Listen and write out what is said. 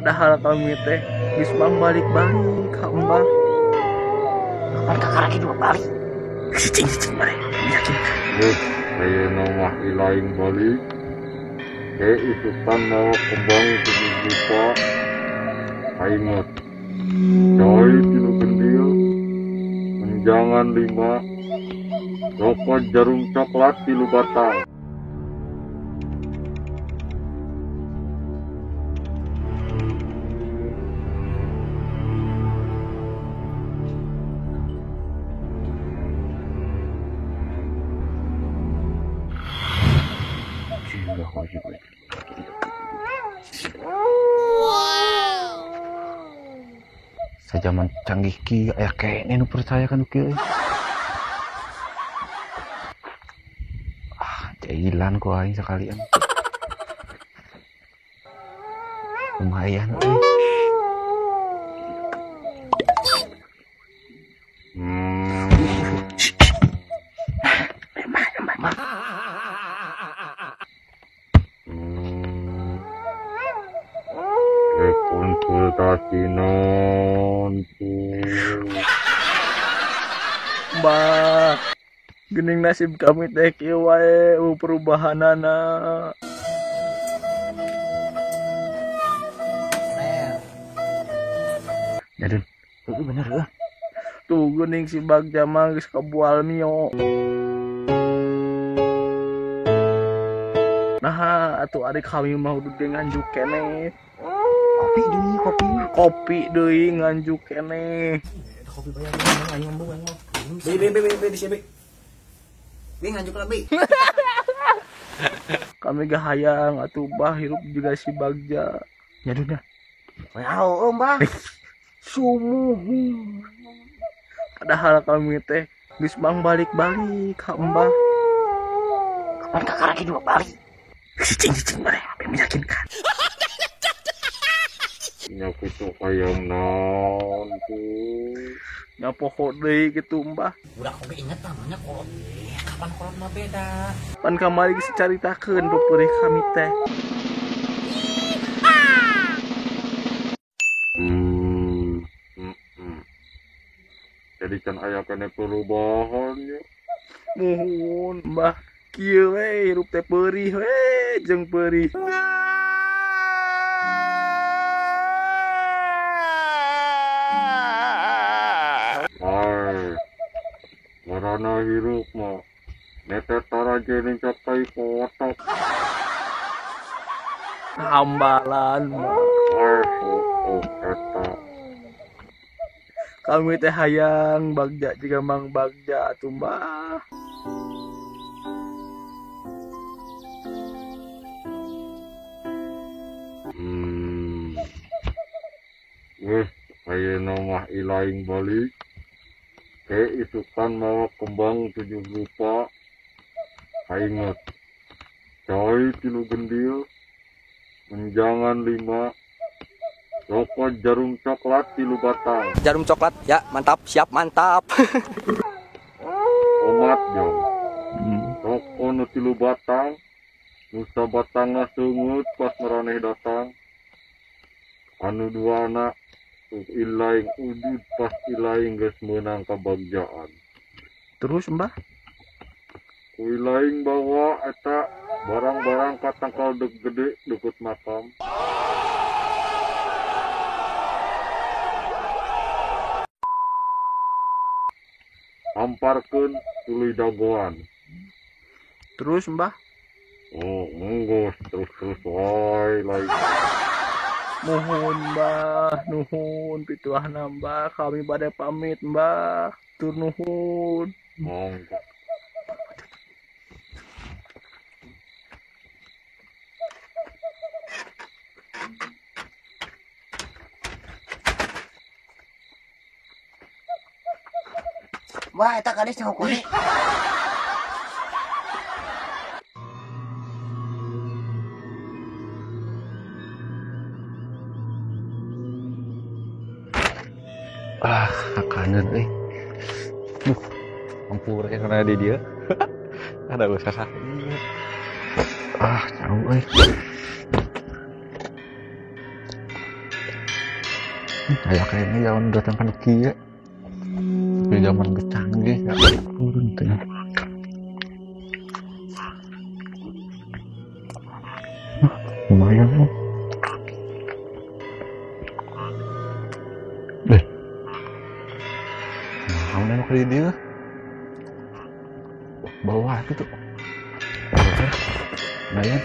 Padahal kami teh geus balik-balik ka Mbah. Kapan kakak lagi dua balik? Cicing mah meyakinkan. Saya nama ilaing balik. Isukan mau kembang 7 juta. Ingat. Coy tilu gendil. Menjangan 5. Rokok jarum coklat tilu batang. Sajaman canggih ki aya kene nu percaya kan kieu. Jailan ku aing sakalian. Lumayan euy. Konsultasi nanti. Mbah, geuning nasib kami teh kieu wae perubahanana. Ya Dun, itu bener heuh. Tuh geuning si Bagja mah geus kabual mio. Nah, atuh adik kami mah udah nganjuk keneh. Kopi deui nganjuk keneh. Kopi bayar aing ngomong aing mah. Be di sini. Be nganjuk lah be. Kami gak hayang atuh Mbah hirup juga si Bagja. Ya Dun ya. Wah, Mbah. Sumuh. Padahal kami teh geus balik-balik ka Mbah. Kapan kakak lagi dua balik? Cicing mah meyakinkan. Nyaku tuh ayam nanti. Nya pokok deui kitu Mbah. Udah oke inget namanya kolot. Kapan kolot mah beda. Pan kamari geus caritakeun pepeurih kami teh. Jadi kan aya kene perubahan ya. Muhun Mbah kieu we hirup teh peurih we jeung peurih. Warna hirup mah netet taraje ning capai kotak. Hambalan Mbah. Eta. Kami teh hayang Bagja juga Mang Bagja atuh Mbah. Saya nama ilaing balik. Isukan mau kembang 7 juta. Ingat. Coy tilu gendil. Menjangan 5. Rokok jarum coklat tilu batang. Jarum coklat ya, mantap, siap, mantap. Omat jong. Rokok nu tilu batang. Nusa batangna seungut pas maraneh datang. Anu dua anak. Ilaing udud pas ilaing geus meunang kabagjaan. Terus Mbah? Ku ilaing bawa eta barang-barang katangkal gede deket makam. Amparkeun tuluy dagoan. Terus Mbah? Oh, monggo terus wae lain. Nuhun Mbah, nuhun pituahna Mbah, kami bade pamit Mbah. Tur nuhun. Monggo. Wah, eta kades teh hukune. Kangen euy. Ampur ya karena di dia. Ada usaha. Jauh euy. Kayak kayaknya zaman datang kan kia. Tapi zaman kecanggih ya. Turun tuh. Lumayan loh. Deh. Nah, kamu nengok di dia. Bawah itu tuh. Nah ya.